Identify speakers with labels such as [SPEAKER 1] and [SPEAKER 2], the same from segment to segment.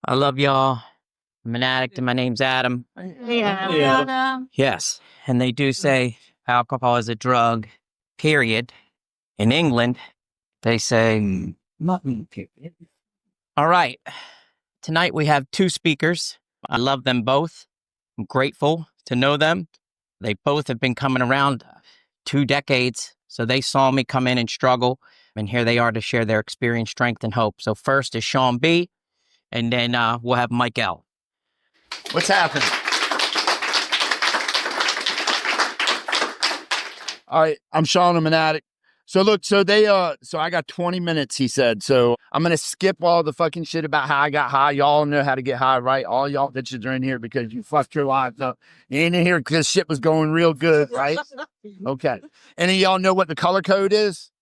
[SPEAKER 1] I love y'all. I'm an addict and my name's Adam.
[SPEAKER 2] Yeah.
[SPEAKER 1] Yes. And they do say alcohol is a drug, period. In England, they say nothing, period. All right. Tonight we have two speakers. I love them both. I'm grateful to know them. They both have been coming around 2 decades. So they saw me come in and struggle. And here they are to share their experience, strength, and hope. So first is Shawn B. And then we'll have Mike L.
[SPEAKER 2] What's happening? All right, I'm Shawn. I'm an addict. So look, so I got 20 minutes, he said. So I'm going to skip all the fucking shit about how I got high. Y'all know how to get high, right? All y'all bitches are in here because you fucked your lives up. You ain't in here because shit was going real good, right? Okay. Any of y'all know what the color code is?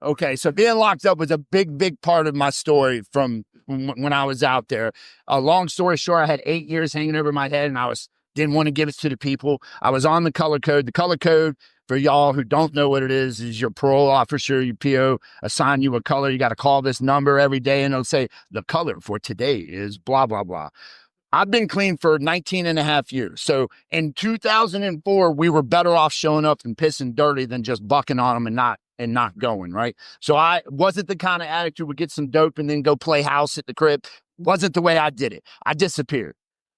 [SPEAKER 2] Okay, so being locked up was a big, big part of my story from when I was out there. Long story short, I had 8 years hanging over my head, and didn't want to give it to the people. I was on the color code. The color code, for y'all who don't know what it is your parole officer, your PO, assign you a color. You got to call this number every day, and it'll say, the color for today is blah, blah, blah. I've been clean for 19 and a half years. So in 2004, we were better off showing up and pissing dirty than just bucking on them and not going, right? So I wasn't the kind of addict who would get some dope and then go play house at the crib. Wasn't the way I did it. I disappeared.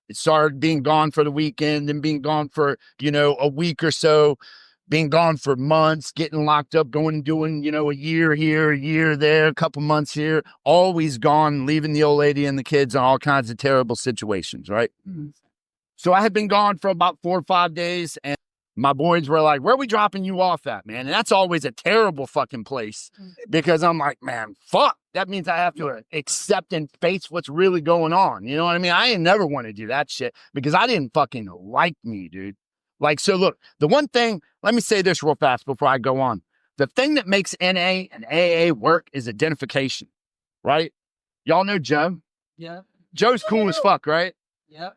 [SPEAKER 2] It started being gone for the weekend and being gone for, a week or so, being gone for months, getting locked up, going and doing, a year here, a year there, a couple months here, always gone, leaving the old lady and the kids in all kinds of terrible situations, right? Mm-hmm. So I had been gone for about 4 or 5 days, and my boys were like, where are we dropping you off at, man? And that's always a terrible fucking place because I'm like, man, fuck. That means I have to accept and face what's really going on. You know what I mean? I ain't never want to do that shit because I didn't fucking like me, dude. Like, so look, the one thing, let me say this real fast before I go on. The thing that makes NA and AA work is identification, right? Y'all know Joe?
[SPEAKER 3] Yeah.
[SPEAKER 2] Joe's cool as fuck, right?
[SPEAKER 3] Yeah.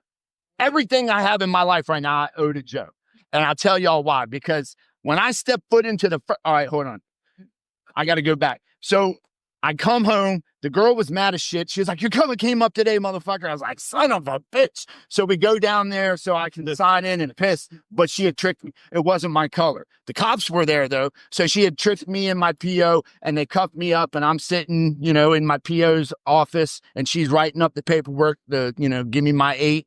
[SPEAKER 2] Everything I have in my life right now, I owe to Joe. And I'll tell y'all why. Because when I step foot into all right, hold on. I got to go back. So I come home. The girl was mad as shit. She was like, your color came up today, motherfucker. I was like, son of a bitch. So we go down there so I can sign in and piss. But she had tricked me. It wasn't my color. The cops were there, though. So she had tricked me and my PO, and they cuffed me up. And I'm sitting, in my PO's office, and she's writing up the paperwork to, give me my 8,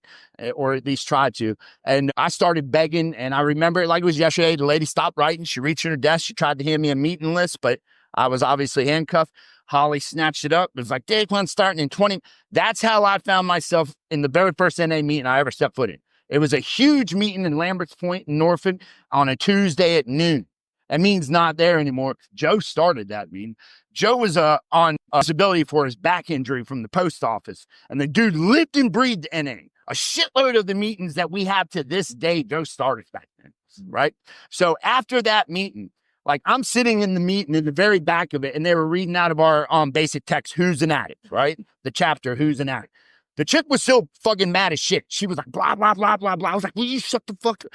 [SPEAKER 2] or at least try to. And I started begging. And I remember it like it was yesterday. The lady stopped writing. She reached in her desk. She tried to hand me a meeting list, but I was obviously handcuffed. Holly snatched it up. It was like, day one starting in 20. That's how I found myself in the very first NA meeting I ever stepped foot in. It was a huge meeting in Lambert's Point in Norfolk on a Tuesday at noon. That means not there anymore. Joe started that meeting. Joe was on disability for his back injury from the post office. And the dude lived and breathed NA. A shitload of the meetings that we have to this day, Joe started back then, right? So after that meeting, like I'm sitting in the meeting in the very back of it, and they were reading out of our basic text, who's an addict, right? The chapter, who's an addict. The chick was so fucking mad as shit. She was like, blah, blah, blah, blah, blah. I was like, will you shut the fuck up?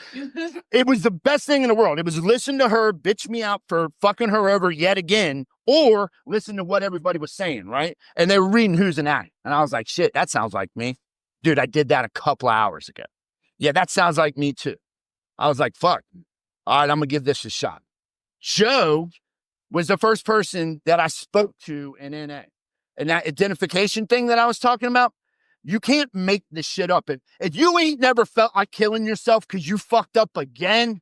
[SPEAKER 2] It was the best thing in the world. It was listen to her, bitch me out for fucking her over yet again, or listen to what everybody was saying, right? And they were reading who's an addict. And I was like, shit, that sounds like me. Dude, I did that a couple of hours ago. Yeah, that sounds like me too. I was like, fuck. All right, I'm going to give this a shot. Joe was the first person that I spoke to in NA. And that identification thing that I was talking about, you can't make this shit up. If you ain't never felt like killing yourself because you fucked up again,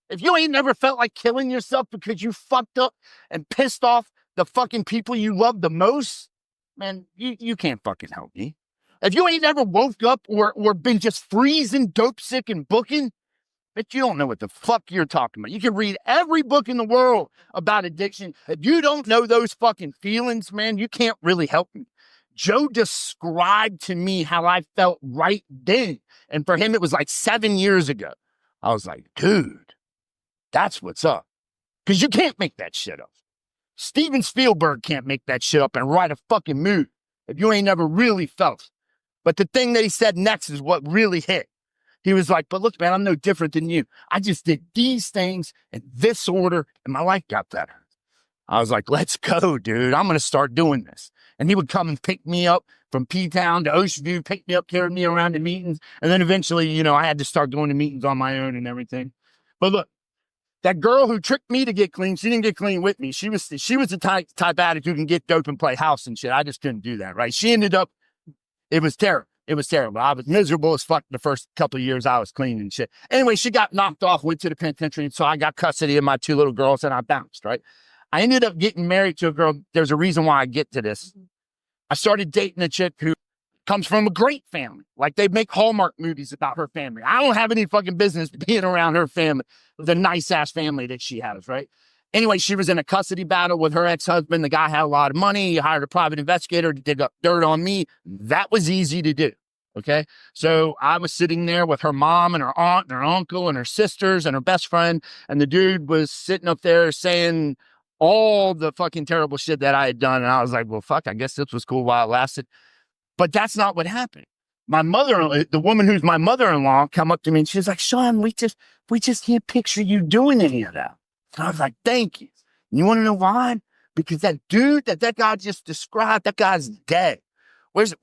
[SPEAKER 2] if you ain't never felt like killing yourself because you fucked up and pissed off the fucking people you love the most, man, you can't fucking help me. If you ain't never woke up or been just freezing, dope sick and booking, but you don't know what the fuck you're talking about. You can read every book in the world about addiction. If you don't know those fucking feelings, man, you can't really help me. Joe described to me how I felt right then. And for him, it was like 7 years ago. I was like, dude, that's what's up. Because you can't make that shit up. Steven Spielberg can't make that shit up and write a fucking movie if you ain't never really felt. But the thing that he said next is what really hit. He was like, but look, man, I'm no different than you. I just did these things in this order and my life got better. I was like, let's go, dude. I'm going to start doing this. And he would come and pick me up from P-Town to Ocean View, pick me up, carry me around to meetings. And then eventually, you know, I had to start going to meetings on my own and everything. But look, that girl who tricked me to get clean, she didn't get clean with me. She was the type addict who can get dope and play house and shit. I just couldn't do that, right? She ended up, it was terrible. It was terrible. I was miserable as fuck the first couple of years I was clean and shit. Anyway, she got knocked off, went to the penitentiary, and so I got custody of my 2 little girls, and I bounced, right? I ended up getting married to a girl. There's a reason why I get to this. I started dating a chick who comes from a great family. Like, they make Hallmark movies about her family. I don't have any fucking business being around her family, the nice-ass family that she has, right? Anyway, she was in a custody battle with her ex-husband. The guy had a lot of money. He hired a private investigator to dig up dirt on me. That was easy to do, okay? So I was sitting there with her mom and her aunt and her uncle and her sisters and her best friend, and the dude was sitting up there saying all the fucking terrible shit that I had done. And I was like, well, fuck, I guess this was cool while it lasted. But that's not what happened. My mother, the woman who's my mother-in-law, come up to me and she's like, Shawn, we just can't picture you doing any of that. And I was like, thank you. And you want to know why? Because that dude that guy just described, that guy's dead. Where's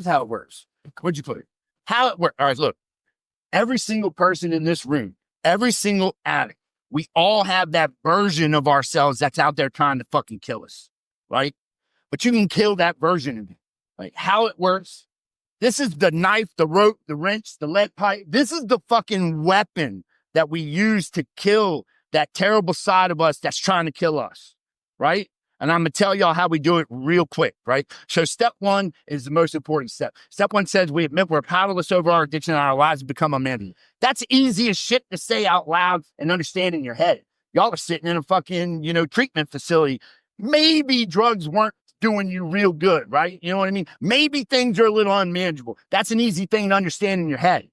[SPEAKER 2] how it works? Where'd you put it? How it works? All right, look. Every single person in this room, every single addict, we all have that version of ourselves that's out there trying to fucking kill us, right? But you can kill that version of you. Like, how it works? This is the knife, the rope, the wrench, the lead pipe. This is the fucking weapon that we use to kill that terrible side of us that's trying to kill us, right? And I'm going to tell y'all how we do it real quick, right? So step 1 is the most important step. Step 1 says we admit we're powerless over our addiction and our lives have become unmanageable. That's easy as shit to say out loud and understand in your head. Y'all are sitting in a fucking, treatment facility. Maybe drugs weren't doing you real good, right? You know what I mean? Maybe things are a little unmanageable. That's an easy thing to understand in your head.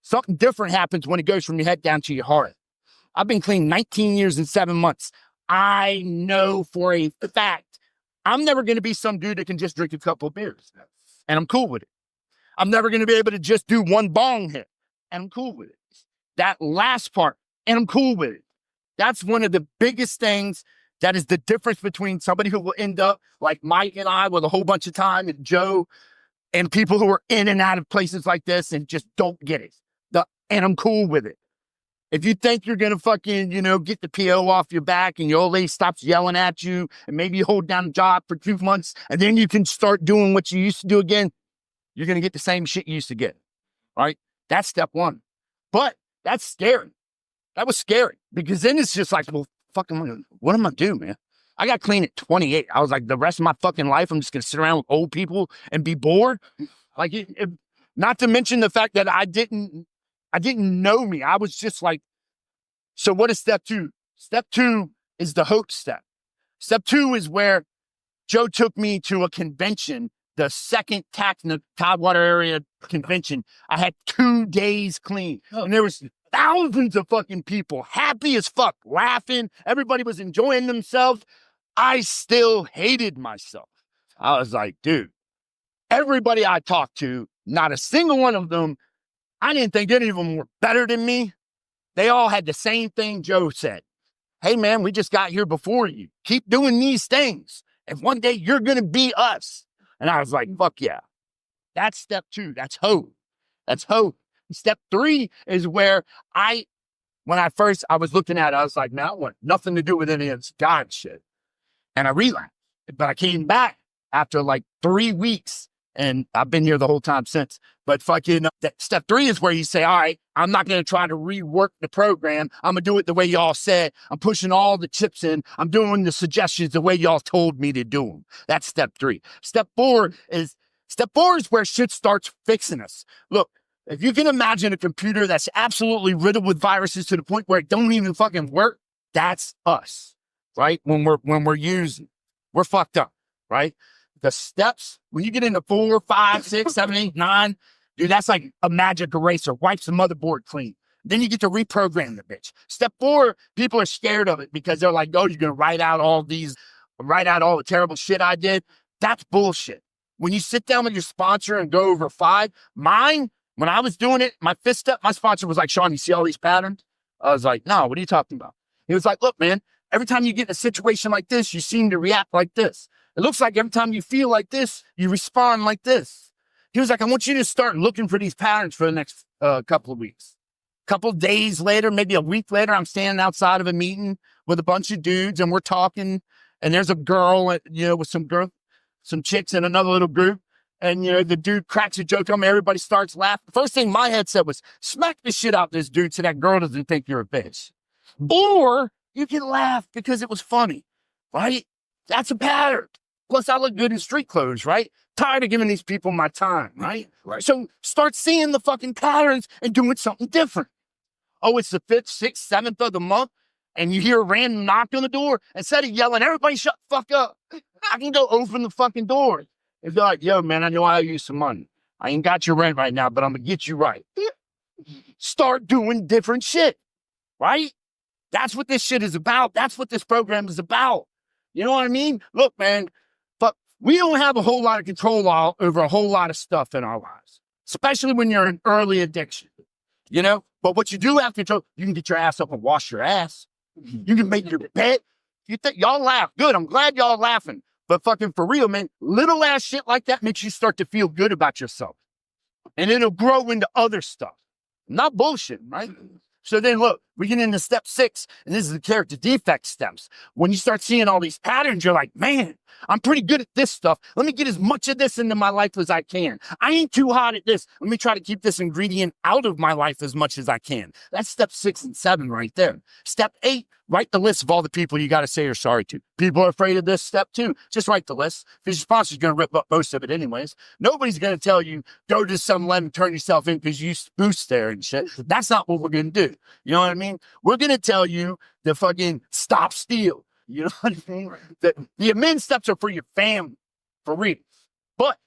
[SPEAKER 2] Something different happens when it goes from your head down to your heart. I've been clean 19 years and 7 months. I know for a fact I'm never going to be some dude that can just drink a couple of beers, and I'm cool with it. I'm never going to be able to just do one bong hit, and I'm cool with it. That last part, and I'm cool with it. That's one of the biggest things that is the difference between somebody who will end up like Mike and I with a whole bunch of time, and Joe, and people who are in and out of places like this and just don't get it. And I'm cool with it. If you think you're going to fucking, get the PO off your back and your old lady stops yelling at you and maybe you hold down a job for 2 months and then you can start doing what you used to do again, you're going to get the same shit you used to get, right? That's step 1. But that's scary. That was scary because then it's just like, well, fucking, what am I do, man? I got clean at 28. I was like, the rest of my fucking life, I'm just going to sit around with old people and be bored. Like, not to mention the fact that I didn't know me. I was just like, so what is step 2? Step 2 is the hope step. Step 2 is where Joe took me to a convention, the second tax in the Tidewater area convention. I had 2 days clean. And there was thousands of fucking people, happy as fuck, laughing. Everybody was enjoying themselves. I still hated myself. I was like, dude, everybody I talked to, not a single one of them, I didn't think any of them were better than me. They all had the same thing Joe said. Hey, man, we just got here before you. Keep doing these things. And one day you're going to be us. And I was like, fuck yeah. That's step 2. That's hope. That's hope. Step 3 is where when I was looking at it, I was like, man, I want nothing to do with any of this God shit. And I relapsed. But I came back after like 3 weeks. And I've been here the whole time since. But fucking step 3 is where you say, all right, I'm not going to try to rework the program. I'm going to do it the way y'all said. I'm pushing all the chips in. I'm doing the suggestions the way y'all told me to do them. That's step 3. Step 4 is where shit starts fixing us. Look, if you can imagine a computer that's absolutely riddled with viruses to the point where it don't even fucking work, that's us, right? When we're using, we're fucked up, right? The steps, when you get into 4, 5, 6, 7, 8, 9, dude, that's like a magic eraser, wipes the motherboard clean. Then you get to reprogram the bitch. Step 4, people are scared of it because they're like, oh, you're going to write out all the terrible shit I did. That's bullshit. When you sit down with your sponsor and go over 5, mine, when I was doing it, my 5th step, my sponsor was like, Shawn, you see all these patterns? I was like, no, what are you talking about? He was like, look, man, every time you get in a situation like this, you seem to react like this. It looks like every time you feel like this, you respond like this. He was like, I want you to start looking for these patterns for the next couple of weeks. Couple days later, maybe a week later, I'm standing outside of a meeting with a bunch of dudes and we're talking, and there's a girl, with some chicks in another little group. And, the dude cracks a joke on me. Everybody starts laughing. The first thing my head said was, smack the shit out of this dude so that girl doesn't think you're a bitch. Or you can laugh because it was funny, right? That's a pattern. Plus, I look good in street clothes, right? Tired of giving these people my time, right? So start seeing the fucking patterns and doing something different. Oh, it's the 5th, 6th, 7th of the month, and you hear a random knock on the door. Instead of yelling, everybody shut the fuck up, I can go open the fucking door. And be like, yo, man, I know I owe you some money. I ain't got your rent right now, but I'm going to get you right. Start doing different shit, right? That's what this shit is about. That's what this program is about. You know what I mean? Look, man, but we don't have a whole lot of control over a whole lot of stuff in our lives, especially when you're in early addiction, But what you do have control, you can get your ass up and wash your ass. You can make your bed. You think y'all laugh. Good. I'm glad y'all laughing. But fucking for real, man, little ass shit like that makes you start to feel good about yourself. And it'll grow into other stuff. Not bullshit, right? So then look, we get into step 6, and this is the character defect steps. When you start seeing all these patterns, you're like, man, I'm pretty good at this stuff. Let me get as much of this into my life as I can. I ain't too hot at this. Let me try to keep this ingredient out of my life as much as I can. That's step 6 and 7 right there. Step 8, write the list of all the people you got to say you're sorry to. People are afraid of this. Step 2, just write the list, because your sponsor's going to rip up most of it anyways. Nobody's going to tell you, go to some land and turn yourself in because you boost there and shit. That's not what we're going to do. You know what I mean? We're going to tell you to fucking stop steal. You know what I mean? The amend steps are for your family, for real. But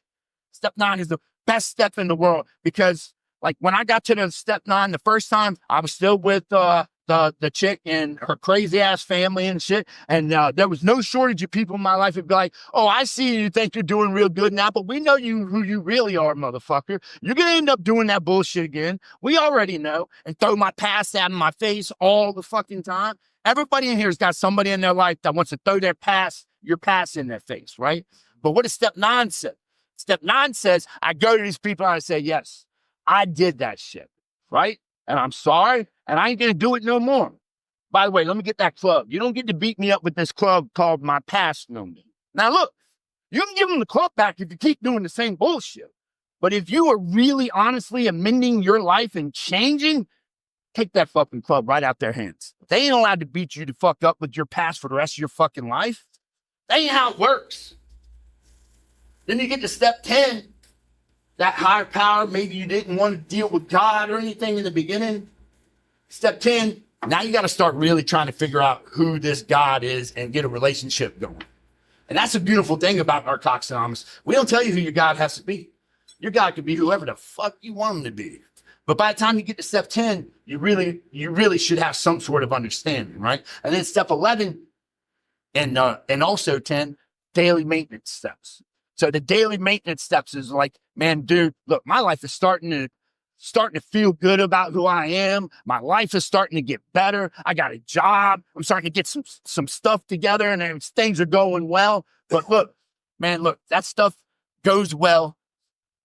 [SPEAKER 2] step 9 is the best step in the world, because like when I got to the step 9 the first time, I was still with the chick and her crazy ass family and shit. And there was no shortage of people in my life who'd be like, oh, I see you think you're doing real good now, but we know who you really are, motherfucker. You're going to end up doing that bullshit again. We already know. And throw my past out in my face all the fucking time. Everybody in here has got somebody in their life that wants to throw your past in their face, right? But what does step 9 say? Step 9 says, I go to these people and I say, yes, I did that shit, right? And I'm sorry, and I ain't going to do it no more. By the way, let me get that club. You don't get to beat me up with this club called my past no more. Now look, you can give them the club back if you keep doing the same bullshit. But if you are really honestly amending your life and changing, take that fucking club right out their hands. They ain't allowed to beat you to fuck up with your past for the rest of your fucking life. That ain't how it works. Then you get to step 10. That higher power, maybe you didn't want to deal with God or anything in the beginning. Step 10, now you got to start really trying to figure out who this God is and get a relationship going. And that's a beautiful thing about Narcotics Anonymous. We don't tell you who your God has to be. Your God could be whoever the fuck you want him to be. But by the time you get to step 10, you really should have some sort of understanding, right? And then step 11 and also 10, daily maintenance steps. So the daily maintenance steps is like, man, dude, look, my life is starting to feel good about who I am. My life is starting to get better. I got a job. I'm starting to get some stuff together, and things are going well. But look, man, look, that stuff goes well,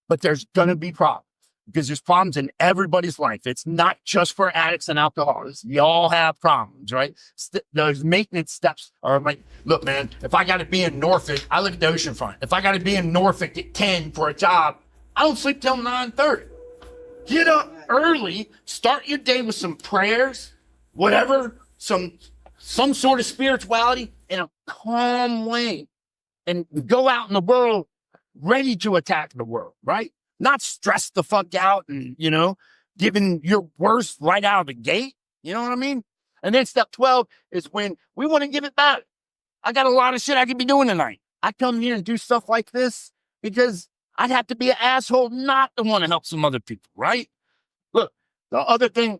[SPEAKER 2] but there's going to be problems, because there's problems in everybody's life. It's not just for addicts and alcoholics. We all have problems, right? Those maintenance steps are like, look, man, if I got to be in Norfolk, I live at the oceanfront. If I got to be in Norfolk at 10 for a job, I don't sleep till 9:30. Get up early, start your day with some prayers, whatever, some sort of spirituality in a calm way, and go out in the world ready to attack the world, right? Not stressed the fuck out and, giving your worst right out of the gate. You know what I mean? And then step 12 is when we want to give it back. I got a lot of shit I could be doing tonight. I come here and do stuff like this because I'd have to be an asshole not to want to help some other people, right? Look, the other thing,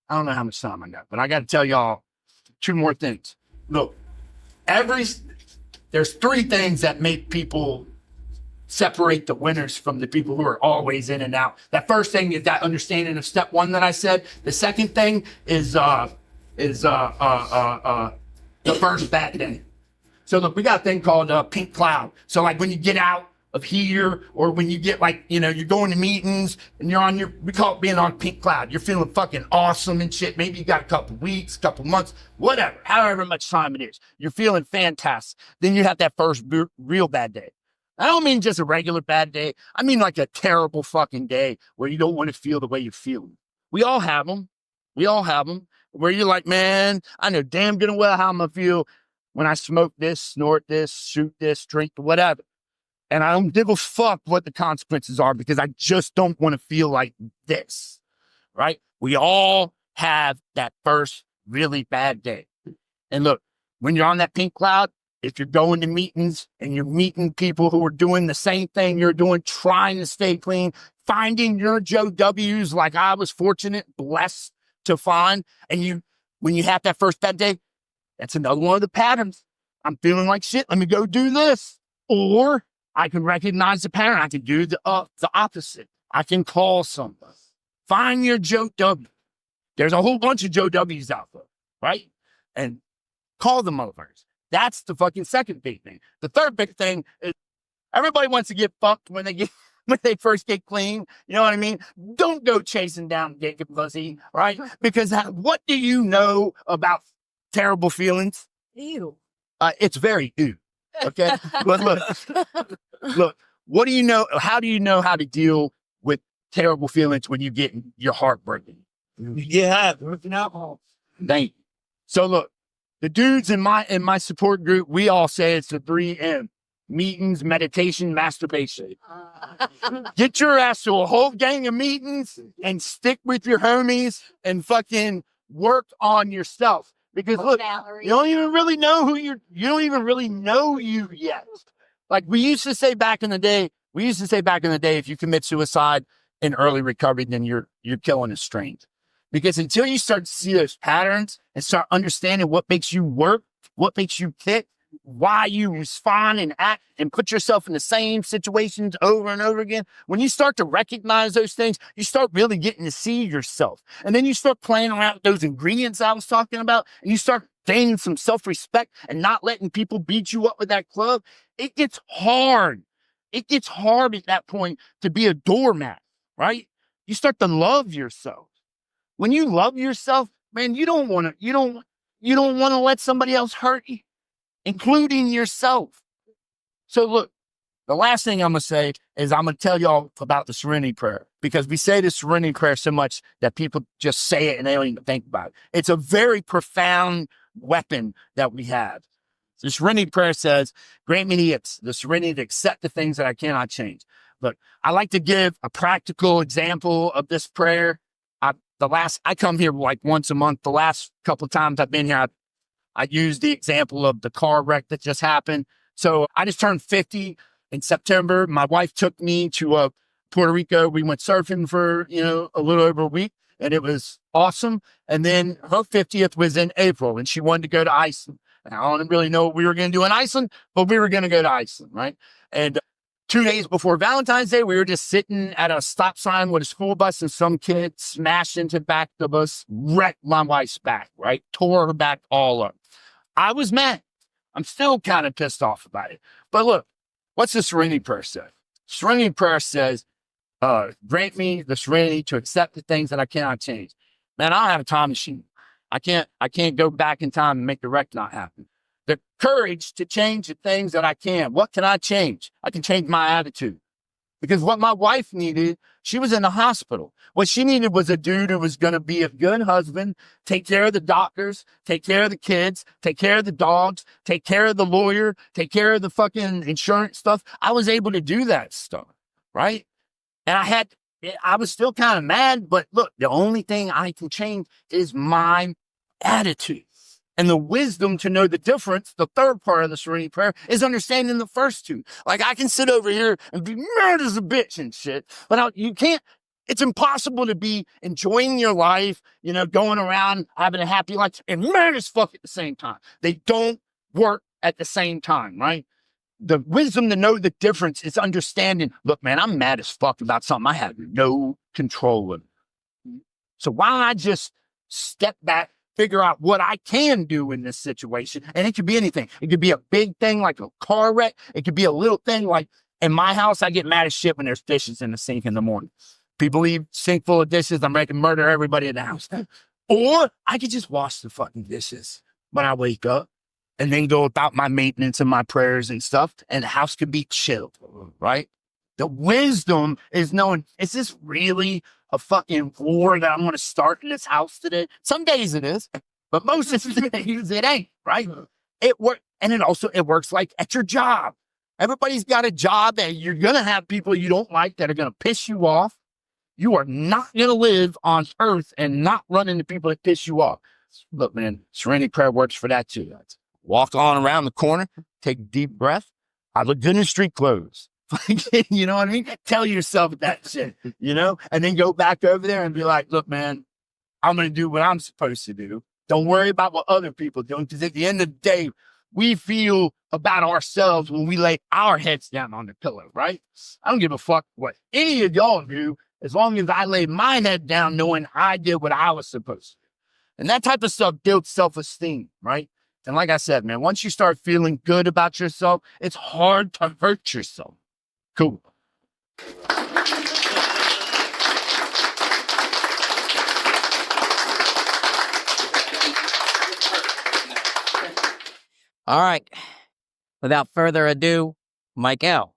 [SPEAKER 2] I don't know how much time I got, but I got to tell y'all 2 more things. Look, there's 3 things that make people separate the winners from the people who are always in and out. That first thing is that understanding of step 1 that I said. The second thing is the first bad day. So So look, we got a thing called pink cloud. So like when you get out of here, or when you get like, you're going to meetings and you're on we call it being on pink cloud. You're feeling fucking awesome and shit. Maybe you got a couple weeks, couple months, whatever, however much time it is. You're feeling fantastic. Then you have that first real bad day. I don't mean just a regular bad day. I mean like a terrible fucking day where you don't want to feel the way you're feeling. We all have them. We all have them where you're like, man, I know damn good and well how I'm going to feel when I smoke this, snort this, shoot this, drink, whatever. And I don't give a fuck what the consequences are because I just don't want to feel like this, right? We all have that first really bad day. And look, when you're on that pink cloud, if you're going to meetings and you're meeting people who are doing the same thing you're doing, trying to stay clean, finding your Joe W's like I was fortunate, blessed to find, and when you have that first bad day, that's another one of the patterns. I'm feeling like shit. Let me go do this. Or I can recognize the pattern. I can do the opposite. I can call somebody. Find your Joe W. There's a whole bunch of Joe W's out there, right? And call them motherfuckers. That's the fucking second big thing. The third big thing is everybody wants to get fucked when they first get clean. You know what I mean? Don't go chasing down Jacob pussy, right? Because what do you know about terrible feelings?
[SPEAKER 3] Ew.
[SPEAKER 2] It's very ew. Okay. But look, what do you know? How do you know how to deal with terrible feelings when you get your heart broken? Yeah, drinking alcohol. Thank you. So look, the dudes in my support group, we all say it's the 3M: meetings, meditation, masturbation. Get your ass to a whole gang of meetings and stick with your homies and fucking work on yourself. Because look, you don't even really know you don't even really know you yet. Like we used to say back in the day, if you commit suicide in early recovery, then you're killing a strength. Because until you start to see those patterns and start understanding what makes you work, what makes you tick, why you respond and act and put yourself in the same situations over and over again. When you start to recognize those things, you start really getting to see yourself. And then you start playing around with those ingredients I was talking about, and you start gaining some self-respect and not letting people beat you up with that club. It gets hard. It gets hard at that point to be a doormat, right? You start to love yourself. When you love yourself, man, you don't want to let somebody else hurt you, including yourself. So look, the last thing I'm going to say is I'm going to tell y'all about the serenity prayer, because we say the serenity prayer so much that people just say it and they don't even think about it. It's a very profound weapon that we have. The serenity prayer says, grant me the serenity to accept the things that I cannot change. Look, I like to give a practical example of this prayer. I come here like once a month. The last couple of times I've been here, I used the example of the car wreck that just happened. So I just turned 50 in September. My wife took me to Puerto Rico. We went surfing for, a little over a week, and it was awesome. And then her 50th was in April, and she wanted to go to Iceland. And I don't really know what we were going to do in Iceland, but we were going to go to Iceland, right? And 2 days before Valentine's Day, we were just sitting at a stop sign with a school bus, and some kid smashed into the back of the bus, wrecked my wife's back, right? Tore her back all up. I was mad. I'm still kind of pissed off about it. But look, what's the serenity prayer say? Serenity prayer says, grant me the serenity to accept the things that I cannot change. Man, I don't have a time machine. I can't go back in time and make the wreck not happen. The courage to change the things that I can. What can I change? I can change my attitude. Because what my wife needed, she was in the hospital. What she needed was a dude who was going to be a good husband, take care of the doctors, take care of the kids, take care of the dogs, take care of the lawyer, take care of the fucking insurance stuff. I was able to do that stuff, right? And I was still kind of mad, but look, the only thing I can change is my attitude. And the wisdom to know the difference, the third part of the serenity prayer, is understanding the first two. Like, I can sit over here and be mad as a bitch and shit, but you can't. It's impossible to be enjoying your life, going around having a happy life and mad as fuck at the same time. They don't work at the same time, right? The wisdom to know the difference is understanding, look, man, I'm mad as fuck about something I have no control of. So why don't I just step back, figure out what I can do in this situation. And it could be anything. It could be a big thing like a car wreck. It could be a little thing like in my house, I get mad as shit when there's dishes in the sink in the morning. People leave sink full of dishes. I'm ready to murder everybody in the house. Or I could just wash the fucking dishes when I wake up and then go about my maintenance and my prayers and stuff. And the house could be chilled, right? The wisdom is knowing, is this really a fucking war that I'm going to start in this house today? Some days it is, but most of the days it ain't, right? It works. And it works like at your job. Everybody's got a job that you're going to have people you don't like that are going to piss you off. You are not going to live on earth and not run into people that piss you off. Look, man, serenity prayer works for that too. Walk on around the corner, take a deep breath. I look good in street clothes. You know what I mean? Tell yourself that shit, you know? And then go back over there and be like, look, man, I'm going to do what I'm supposed to do. Don't worry about what other people are doing, because at the end of the day, we feel about ourselves when we lay our heads down on the pillow, right? I don't give a fuck what any of y'all do, as long as I lay my head down knowing I did what I was supposed to do. And that type of stuff builds self-esteem, right? And like I said, man, once you start feeling good about yourself, it's hard to hurt yourself. Cool.
[SPEAKER 1] All right. Without further ado, Mike L.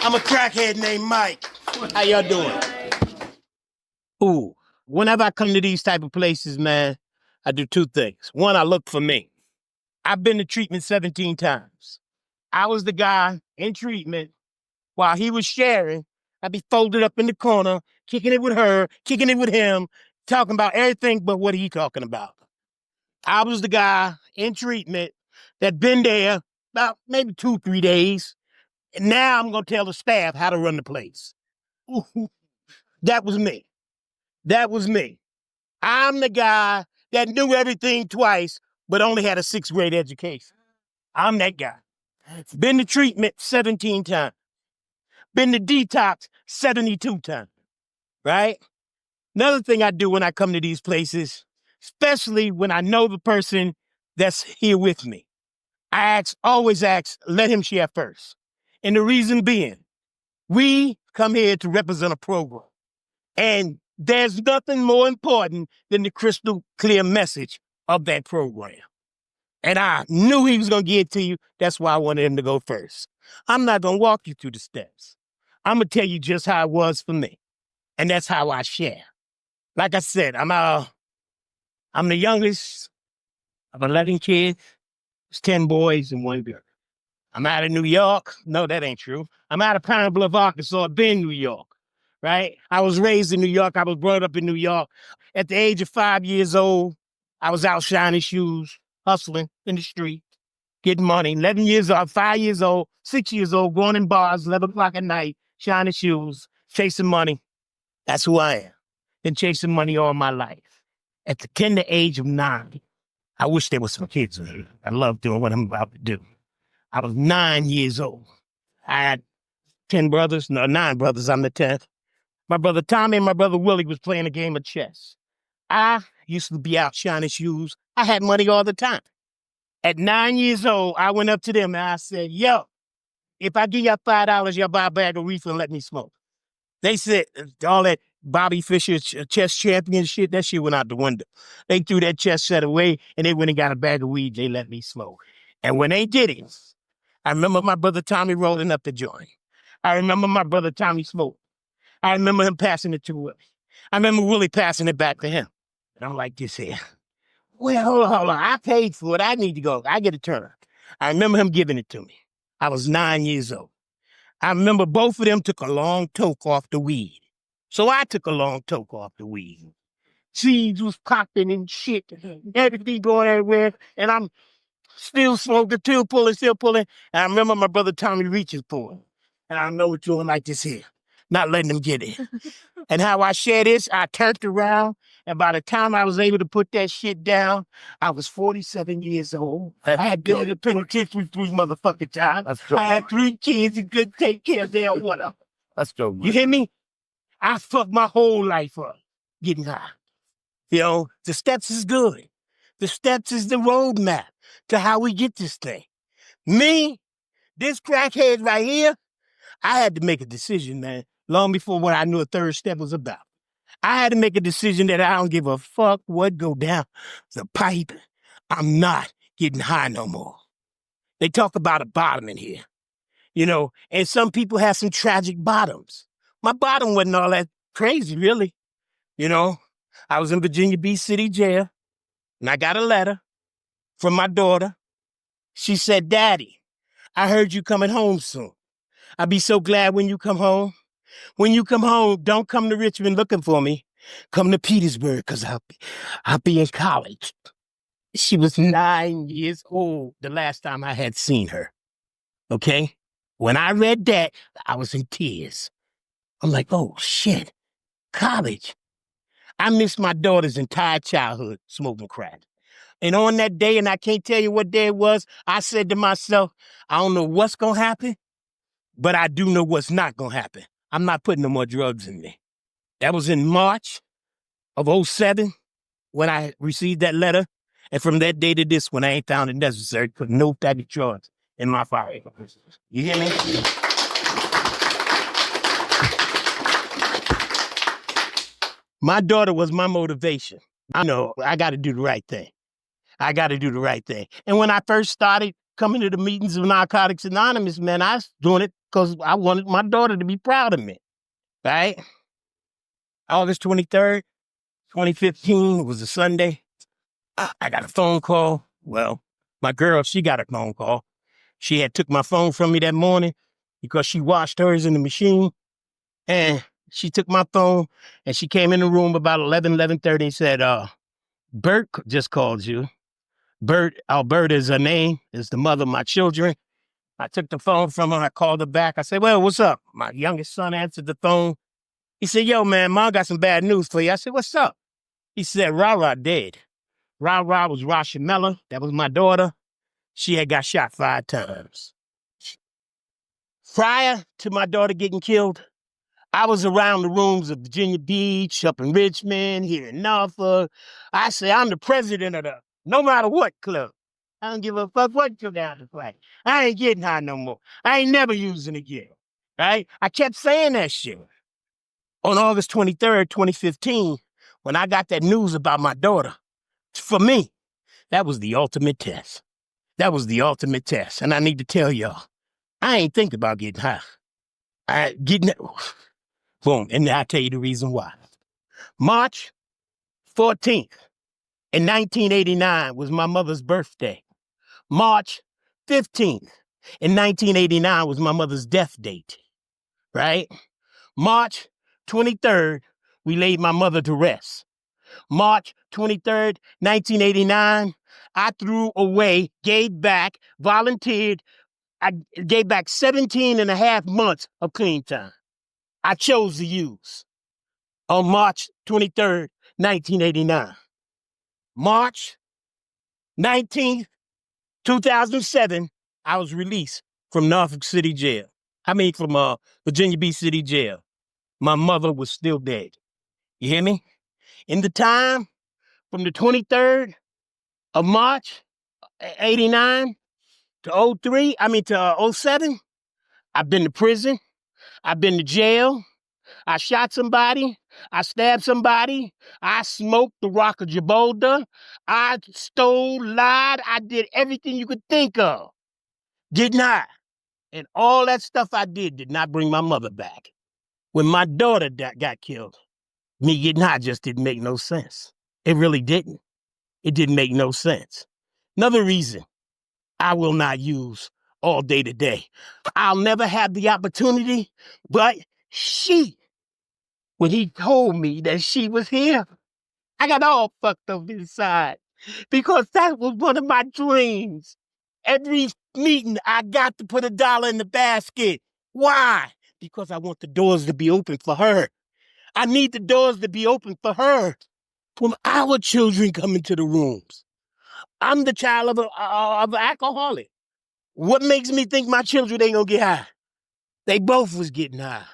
[SPEAKER 3] I'm a crackhead named Mike. How y'all doing? Ooh, whenever I come to these type of places, man, I do two things. One, I look for me. I've been to treatment 17 times. I was the guy in treatment while he was sharing. I'd be folded up in the corner, kicking it with her, kicking it with him, talking about everything but what he talking about. I was the guy in treatment that been there about maybe 2-3 days. And now I'm going to tell the staff how to run the place. Ooh, that was me. That was me. I'm the guy that knew everything twice, but only had a 6th grade education. I'm that guy. Been to treatment 17 times. Been to detox 72 times, right? Another thing I do when I come to these places, especially when I know the person that's here with me, I always ask, let him share first. And the reason being, we come here to represent a program. And there's nothing more important than the crystal clear message of that program. And I knew he was going to get to you. That's why I wanted him to go first. I'm not going to walk you through the steps. I'm going to tell you just how it was for me. And that's how I share. Like I said, I'm the youngest of 11 kids. It's 10 boys and 1 girl. I'm out of New York. No, that ain't true. I'm out of Pine Bluff, Arkansas. I've been New York, right? I was raised in New York. I was brought up in New York. At the age of 5 years old, I was out shining shoes, hustling in the street, getting money. 11 years old, 5 years old, 6 years old, going in bars, 11 o'clock at night, shining shoes, chasing money. That's who I am. Been chasing money all my life. At the tender age of 9, I wish there was some kids in here. I love doing what I'm about to do. I was 9 years old. I had 9 brothers. I'm the 10th. My brother Tommy and my brother Willie was playing a game of chess. I used to be out shining shoes. I had money all the time. At 9 years old, I went up to them and I said, yo, if I give y'all $5, y'all buy a bag of reefer and let me smoke. They said, all that Bobby Fischer chess champion shit, that shit went out the window. They threw that chess set away and they went and got a bag of weed. They let me smoke. And when they did it, I remember my brother Tommy rolling up the joint. I remember my brother Tommy smoking. I remember him passing it to Willie. I remember Willie passing it back to him. And I'm like this here. Well, hold on. I paid for it. I need to go. I get a turn. I remember him giving it to me. I was 9 years old. I remember both of them took a long toke off the weed. So I took a long toke off the weed. Seeds was popping and shit. Everything going everywhere. And I'm still smoking, still pulling. And I remember my brother Tommy reaches for it. And I remember doing like this here, not letting him get it. And how I share this, I turned around, and by the time I was able to put that shit down, I was 47 years old. I had been in the penitentiary 3 motherfucking times. I had 3 kids and couldn't take care of their one of them.
[SPEAKER 2] Let's go, man.
[SPEAKER 3] You hear me? I fucked my whole life up getting high. You know, the steps is good. The steps is the roadmap to how we get this thing. Me, this crackhead right here, I had to make a decision, man, long before what I knew a third step was about. I had to make a decision that I don't give a fuck what go down the pipe. I'm not getting high no more. They talk about a bottom in here, you know, and some people have some tragic bottoms. My bottom wasn't all that crazy, really. You know, I was in Virginia Beach City Jail, and I got a letter from my daughter. She said, Daddy, I heard you coming home soon. I'll be so glad when you come home. When you come home, don't come to Richmond looking for me. Come to Petersburg, because I'll be in college. She was 9 years old the last time I had seen her. Okay? When I read that, I was in tears. I'm like, oh, shit, college. I missed my daughter's entire childhood smoking crack. And on that day, and I can't tell you what day it was, I said to myself, I don't know what's going to happen, but I do know what's not going to happen. I'm not putting no more drugs in me. That was in March of 2007 when I received that letter. And from that day to this one, I ain't found it necessary to put no type of drugs in my fire. You hear me? My daughter was my motivation. I know I got to do the right thing. I got to do the right thing. And when I first started coming to the meetings of Narcotics Anonymous, man, I was doing it because I wanted my daughter to be proud of me, right? August 23rd, 2015 was a Sunday. I got a phone call. Well, my girl, she got a phone call. She had took my phone from me that morning because she washed hers in the machine. And she took my phone and she came in the room about 11:30 and said, Bert just called you. Bert, Alberta is her name, is the mother of my children. I took the phone from her. I called her back. I said, well, what's up? My youngest son answered the phone. He said, yo, man, Mom got some bad news for you. I said, what's up? He said, Ra-Ra dead. Ra-Ra was Rashamella. That was my daughter. She had got shot 5 times. Prior to my daughter getting killed, I was around the rooms of Virginia Beach, up in Richmond, here in Norfolk. I say, I'm the president of the no matter what club. I don't give a fuck what you down to play. I ain't getting high no more. I ain't never using again, right? I kept saying that shit. On August 23rd, 2015, when I got that news about my daughter, for me, that was the ultimate test. That was the ultimate test. And I need to tell y'all, I ain't think about getting high. Boom, and I'll tell you the reason why. March 14th in 1989 was my mother's birthday. March 15th in 1989 was my mother's death date, right? March 23rd, we laid my mother to rest. March 23rd, 1989, I threw away, gave back, volunteered. I gave back 17 and a half months of clean time. I chose to use on March 23rd, 1989. March 19th, 2007, I was released from Norfolk City Jail. From Virginia Beach City Jail. My mother was still dead. You hear me? In the time from the 23rd of March, 89 to 07, I've been to prison. I've been to jail. I shot somebody. I stabbed somebody. I smoked the rock of Gibraltar. I stole, lied. I did everything you could think of. Did not. And all that stuff I did not bring my mother back. When my daughter got killed, me getting high just didn't make no sense. It really didn't. It didn't make no sense. Another reason I will not use all day today. I'll never have the opportunity, but when he told me that she was here, I got all fucked up inside because that was one of my dreams. Every meeting, I got to put $1 in the basket. Why? Because I want the doors to be open for her. I need the doors to be open for her. When our children come into the rooms, I'm the child of an alcoholic. What makes me think my children ain't gonna get high? They both was getting high.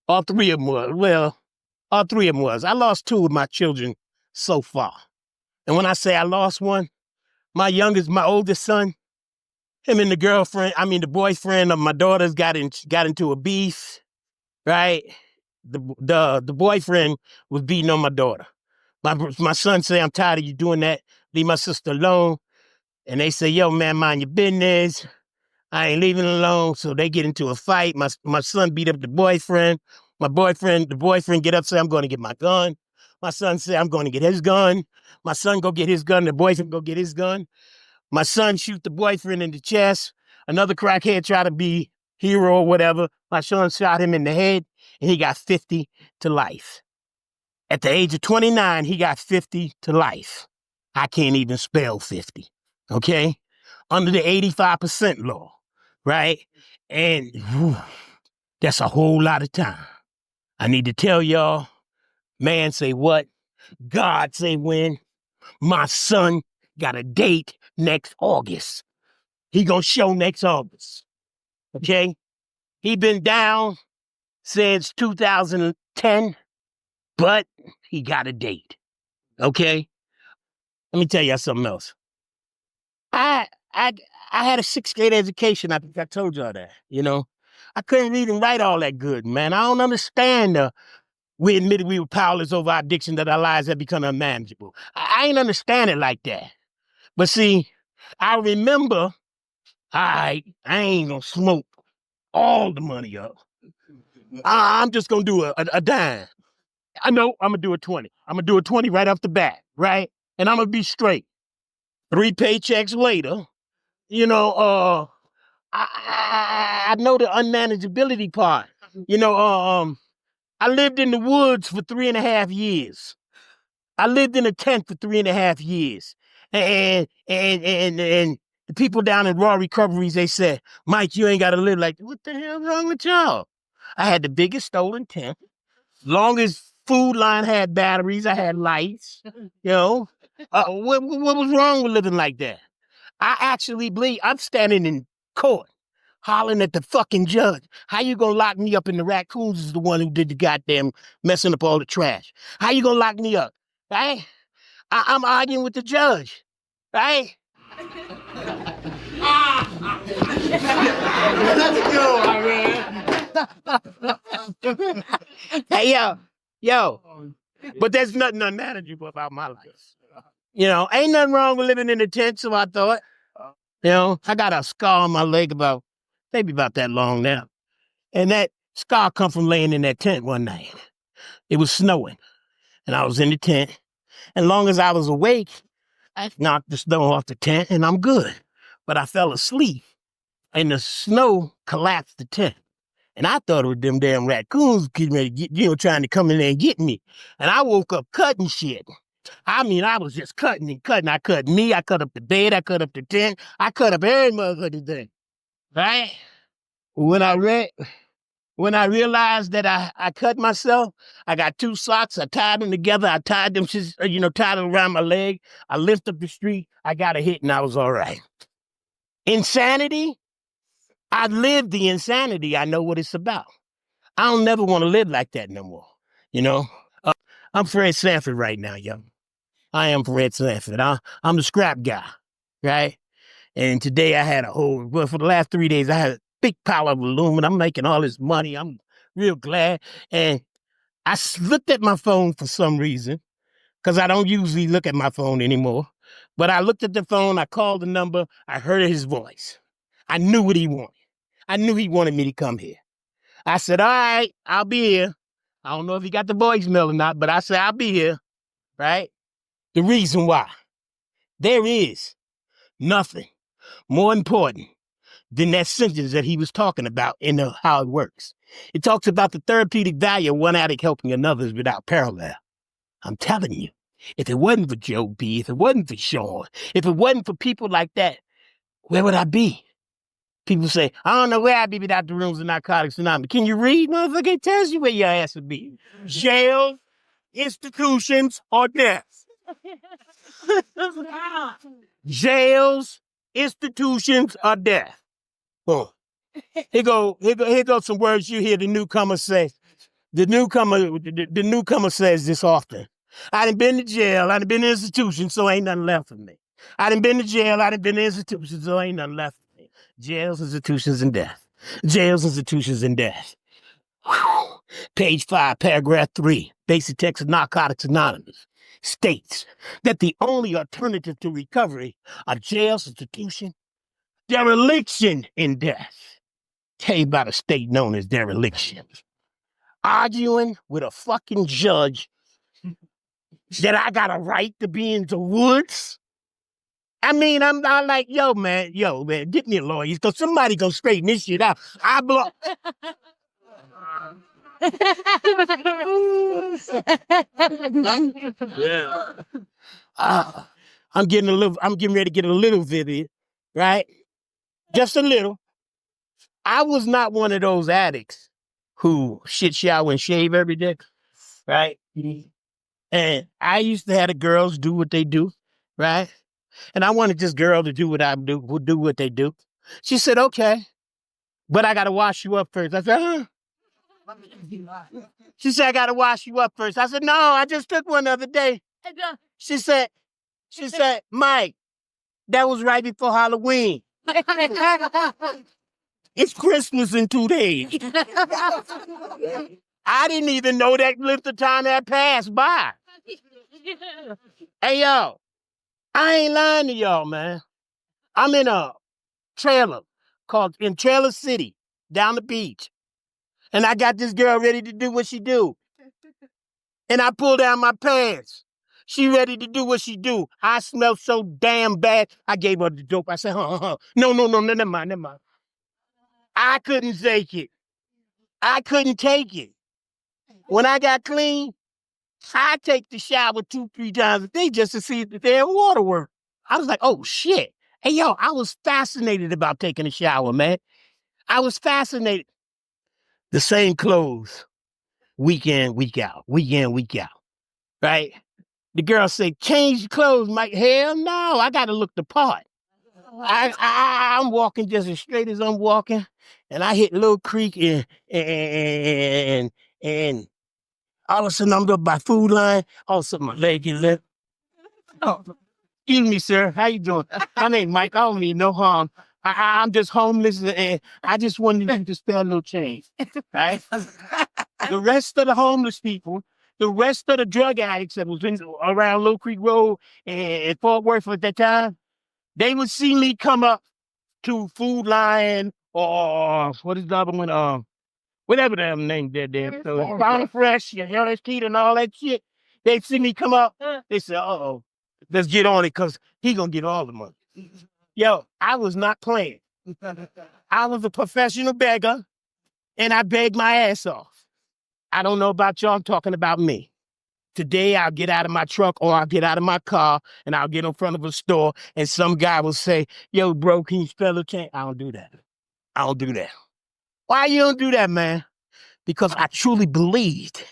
[SPEAKER 3] All three of them was. Well, all three of them was. I lost two of my children so far. And when I say I lost one, my oldest son, him and the boyfriend of my daughters got into a beef, right? The boyfriend was beating on my daughter. My son say, I'm tired of you doing that. Leave my sister alone. And they say, yo, man, mind your business. I ain't leaving alone. So they get into a fight. My son beat up the boyfriend. The boyfriend get up, say, I'm going to get my gun. My son say, I'm going to get his gun. My son go get his gun. The boyfriend go get his gun. My son shoot the boyfriend in the chest. Another crackhead try to be hero or whatever. My son shot him in the head, and he got 50 to life. At the age of 29, he got 50 to life. I can't even spell 50, okay? Under the 85% law, right? And that's a whole lot of time. I need to tell y'all, man say what, God say when. My son got a date next August. He gonna show next August, okay? He been down since 2010, but he got a date, okay? Let me tell y'all something else. I had a sixth grade education. I think I told y'all that, you know. I couldn't read and write all that good, man. I don't understand we admitted we were powerless over our addiction, that our lives had become unmanageable. I ain't understand it like that. But see, I remember, I ain't gonna smoke all the money up. I'm just gonna do a dime. I know I'm gonna do a 20. I'm gonna do a 20 right off the bat, right? And I'm gonna be straight. 3 paychecks later, you know, I know the unmanageability part. You know, I lived in the woods for 3.5 years. I lived in a tent for 3.5 years. And the people down in Raw Recoveries, they said, Mike, you ain't got to live like that. What the hell's wrong with y'all? I had the biggest stolen tent. Longest food line had batteries. I had lights. You know, what was wrong with living like that? I actually believe I'm standing in court hollering at the fucking judge. How you gonna lock me up, and the raccoons is the one who did the goddamn messing up all the trash? How you gonna lock me up? Right? I'm arguing with the judge. Right? Let's go, man. Hey, yo. But there's nothing unmanageable about my life. You know, ain't nothing wrong with living in a tent, so I thought. You know, I got a scar on my leg maybe about that long now. And that scar come from laying in that tent one night. It was snowing, and I was in the tent. And long as I was awake, I knocked the snow off the tent, and I'm good. But I fell asleep, and the snow collapsed the tent. And I thought it was them damn raccoons getting ready to get, trying to come in there and get me. And I woke up cutting shit. I mean, I was just cutting and cutting. I cut me, I cut up the bed, I cut up the tent, I cut up every motherfucking thing. Right? When I realized that I cut myself, I got 2 socks, I tied them together, I tied them, tied them around my leg, I lift up the street, I got a hit, and I was all right. Insanity? I lived the insanity. I know what it's about. I don't never want to live like that no more, you know? I'm Fred Sanford right now, yo. I am Fred Sanford. I'm the scrap guy, right? And today I had for the last 3 days, I had a big pile of aluminum. I'm making all this money. I'm real glad. And I looked at my phone for some reason, because I don't usually look at my phone anymore. But I looked at the phone, I called the number, I heard his voice. I knew what he wanted. I knew he wanted me to come here. I said, all right, I'll be here. I don't know if he got the voicemail or not, but I said, I'll be here, right? The reason why. There is nothing more important than that sentence that he was talking about in how it works. It talks about the therapeutic value of one addict helping another is without parallel. I'm telling you, if it wasn't for Joe B., if it wasn't for Shawn, if it wasn't for people like that, where would I be? People say, I don't know where I'd be without the rooms of Narcotics Anonymous. Can you read, motherfucker? It tells you where your ass would be. Jails, institutions, or death. Jails, institutions, or death. Oh. Here go some words you hear the newcomers say. The newcomer says this often. I done been to jail, I done been to institution, so ain't nothing left for me. I done been to jail, I done been to institutions, so ain't nothing left for me. Jails, institutions, and death. Jails, institutions, and death. Whew. Page 5, paragraph 3, basic text of Narcotics Anonymous, states that the only alternative to recovery are jails, institution, dereliction, and death. Paid by the state known as dereliction. Arguing with a fucking judge that I got a right to be in the woods? I mean, I'm like, yo, man, get me a lawyer, because somebody gonna straighten this shit out. I blow. Yeah. I'm getting ready to get a little vivid, right? Just a little. I was not one of those addicts who shit, shower, and shave every day, right? And I used to have the girls do what they do, right? And I wanted this girl to do what I do, who do what they do. She said, okay, but I got to wash you up first. I said, huh? She said, I got to wash you up first. I said, no, I just took one the other day. She said, Mike, that was right before Halloween. It's Christmas in 2 days. I didn't even know that length of time had passed by. Hey, yo, I ain't lying to y'all, man. I'm in a trailer in Trailer City, down the beach. And I got this girl ready to do what she do. And I pull down my pants. She ready to do what she do. I smell so damn bad. I gave her the dope. I said, no, never mind. I couldn't take it. I couldn't take it. When I got clean, I take the shower 2-3 times a day just to see if the damn water worked. I was like, oh, shit. Hey, yo, I was fascinated about taking a shower, man. I was fascinated. The same clothes, week in, week out, right? The girl say, change your clothes, Mike. Hell no, I got to look the part. I'm walking just as straight as I'm walking, and I hit Little Creek, and all of a sudden I'm up by Food Line. All of a sudden my leg get left. Oh, excuse me, sir. How you doing? My name Mike. I don't mean no harm. I'm just homeless, and I just wanted you to spare a little change, right? The rest of the homeless people, the rest of the drug addicts that was around Little Creek Road and Fort Worth at that time, they would see me come up to Food Line or what is the other one? Whatever the name they're there. So Farm Fresh, LST and all that shit. They see me come up. They say, uh-oh, let's get on it because he gonna get all the money. Yo, I was not playing. I was a professional beggar, and I begged my ass off. I don't know about y'all, I'm talking about me. Today, I'll get out of my truck or I'll get out of my car and I'll get in front of a store and some guy will say, yo, bro, can you spell a change? I don't do that. Why you don't do that, man? Because I truly believed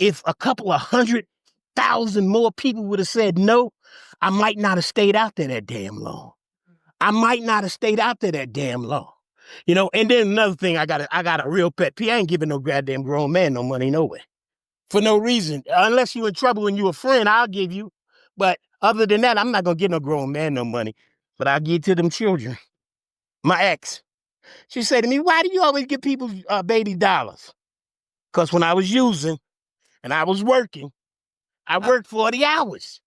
[SPEAKER 3] if a couple of 100,000 more people would have said no, I might not have stayed out there that damn long. You know, and then another thing, I got a real pet peeve. I ain't giving no goddamn grown man no money, no way. For no reason. Unless you in trouble and you a friend, I'll give you. But other than that, I'm not going to give no grown man no money. But I'll give to them children. My ex, she said to me, why do you always give people baby dollars? Because when I was using and I was working, I worked 40 hours.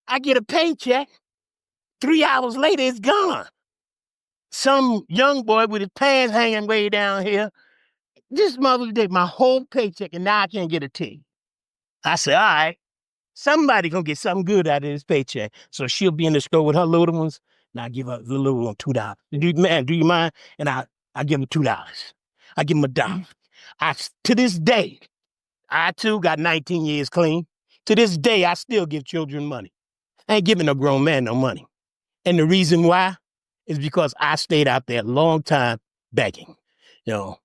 [SPEAKER 3] I get a paycheck. 3 hours later, it's gone. Some young boy with his pants hanging way down here. This mother did my whole paycheck, and now I can't get a T. I said, all right, somebody gonna get something good out of this paycheck. So she'll be in the store with her little ones, and I give her the little one $2. Do you mind? And I give them $2. I give them $1. To this day, I too got 19 years clean. To this day, I still give children money. I ain't giving a grown man no money. And the reason why is because I stayed out there a long time begging. You know,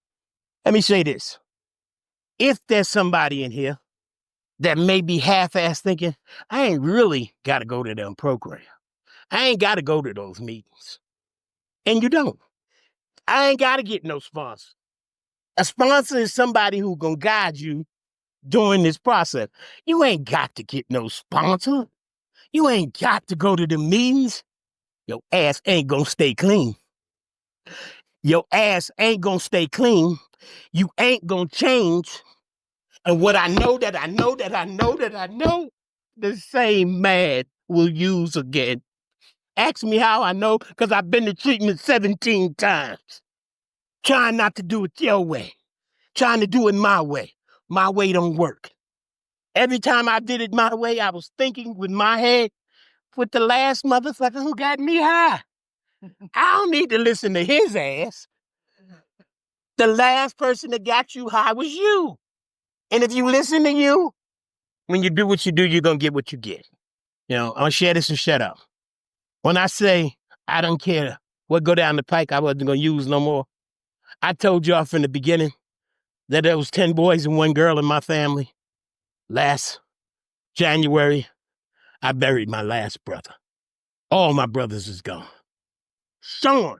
[SPEAKER 3] let me say this. If there's somebody in here that may be half-assed thinking, I ain't really got to go to them program. I ain't got to go to those meetings. And you don't. I ain't got to get no sponsor. A sponsor is somebody who gonna guide you during this process. You ain't got to get no sponsor. You ain't got to go to the meetings. Your ass ain't gonna stay clean. Your ass ain't gonna stay clean. You ain't gonna change. And what I know, the same man will use again. Ask me how I know, because I've been to treatment 17 times. Trying not to do it your way. Trying to do it my way. My way don't work. Every time I did it my way, I was thinking with my head, with the last motherfucker who got me high. I don't need to listen to his ass. The last person that got you high was you. And if you listen to you, when you do what you do, you're going to get what you get. You know, I'm going to share this and shut up. When I say I don't care what go down the pike, I wasn't going to use no more. I told y'all from the beginning that there was 10 boys and 1 girl in my family. Last January, I buried my last brother. All my brothers is gone. Shawn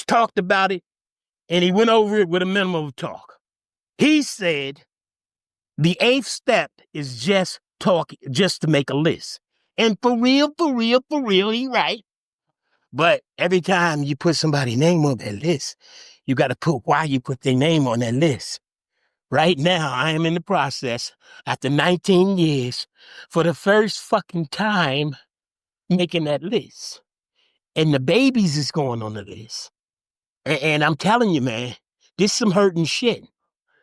[SPEAKER 3] talked about it, and he went over it with a minimum of talk. He said the 8th step is just talking, just to make a list. And for real, he right. But every time you put somebody's name on that list, you got to put why you put their name on that list. Right now, I am in the process, after 19 years, for the first fucking time, making that list. And the babies is going on the list. And I'm telling you, man, this some hurting shit.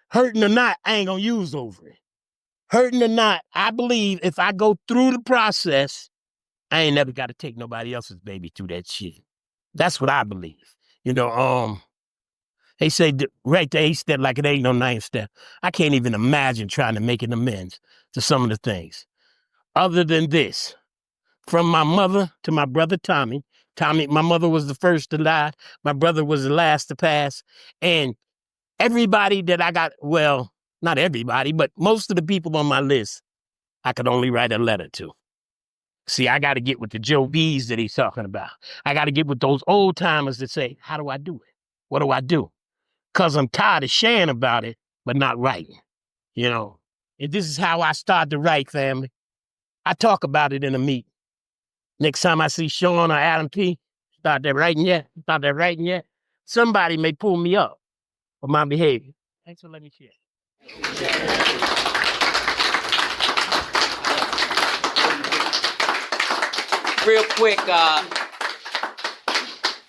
[SPEAKER 3] Hurting or not, I ain't gonna use over it. Hurting or not, I believe if I go through the process, I ain't never got to take nobody else's baby through that shit. That's what I believe. You know, they say right the 8th step like it ain't no 9th step. I can't even imagine trying to make an amends to some of the things. Other than this, from my mother to my brother Tommy, my mother was the first to die. My brother was the last to pass. And everybody that I got, well, not everybody, but most of the people on my list, I could only write a letter to. See, I got to get with the Joe B's that he's talking about. I got to get with those old timers that say, how do I do it? What do I do? Because I'm tired of sharing about it, but not writing, you know. And this is how I start to write, family. I talk about it in a meeting. Next time I see Shawn or Adam P., start that writing yet? Somebody may pull me up for my behavior. Thanks for letting me share.
[SPEAKER 1] Real quick,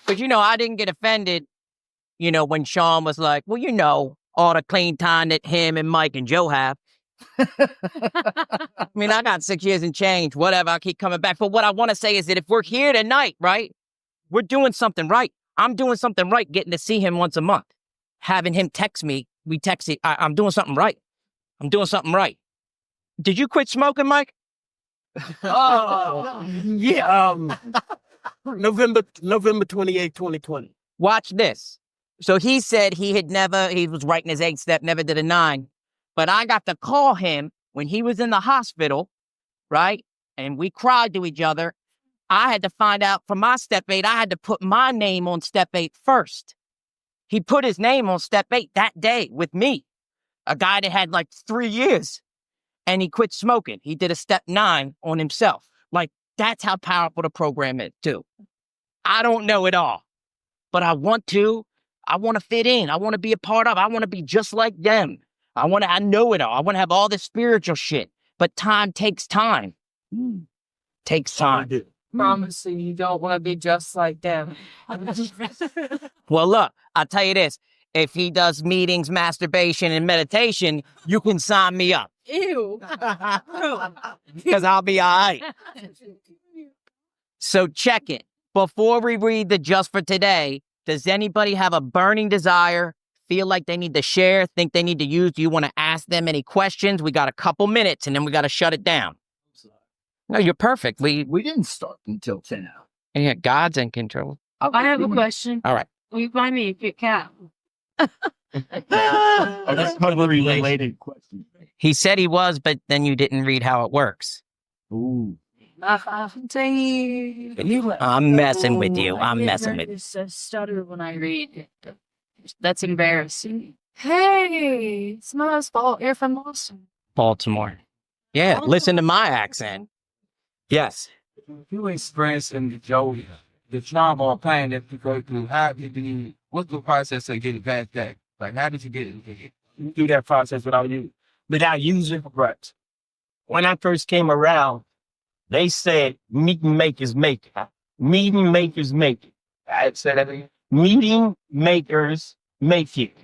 [SPEAKER 1] but you know, I didn't get offended, you know, when Shawn was like, well, you know, all the clean time that him and Mike and Joe have. I mean, I got 6 years and change, whatever, I keep coming back. But what I want to say is that if we're here tonight, right, we're doing something right. I'm doing something right, getting to see him once a month. Having him text me, we text it, I'm doing something right. I'm doing something right. Did you quit smoking, Mike?
[SPEAKER 3] Oh, yeah. November 28, 2020.
[SPEAKER 1] Watch this. So he said he was writing his 8th step, never did a 9. But I got to call him when he was in the hospital, right? And we cried to each other. I had to find out from my step 8, I had to put my name on step 8 first. He put his name on step 8 that day with me, a guy that had like 3 years. And he quit smoking. He did a step 9 on himself. Like, that's how powerful the program is, too. I don't know it all, but I want to. I want to fit in. I want to be a part of. I want to be just like them. I know it all. I want to have all this spiritual shit. But time takes time. Takes time.
[SPEAKER 4] Promising you don't want to be just like them.
[SPEAKER 1] Well, look, I'll tell you this. If he does meetings, masturbation, and meditation, you can sign me up.
[SPEAKER 4] Ew.
[SPEAKER 1] Because I'll be all right. So check it. Before we read the Just for Today, does anybody have a burning desire, feel like they need to share, think they need to use? Do you want to ask them any questions? We got a couple minutes, and then we got to shut it down. No, you're perfect. We
[SPEAKER 2] didn't start until 10 hours.
[SPEAKER 1] Yeah, God's in control.
[SPEAKER 4] I have a question.
[SPEAKER 1] All right.
[SPEAKER 4] Will you find me if you can?
[SPEAKER 2] That's totally related question.
[SPEAKER 1] He said he was, but then you didn't read how it works.
[SPEAKER 2] Ooh.
[SPEAKER 1] I'm messing with you. I'm messing with you.
[SPEAKER 4] I stutter when I read. That's embarrassing. Hey, it's my fault. You're from Boston.
[SPEAKER 1] Baltimore. Yeah, listen to my accent. Yes.
[SPEAKER 5] You experiencing the trauma or pain that you go through, what's the process of getting past that? Like, how did you get through that process without using drugs?
[SPEAKER 3] When I first came around, they said meeting makers make it. Meeting makers make it.
[SPEAKER 5] I said that again.
[SPEAKER 3] Meeting makers make it.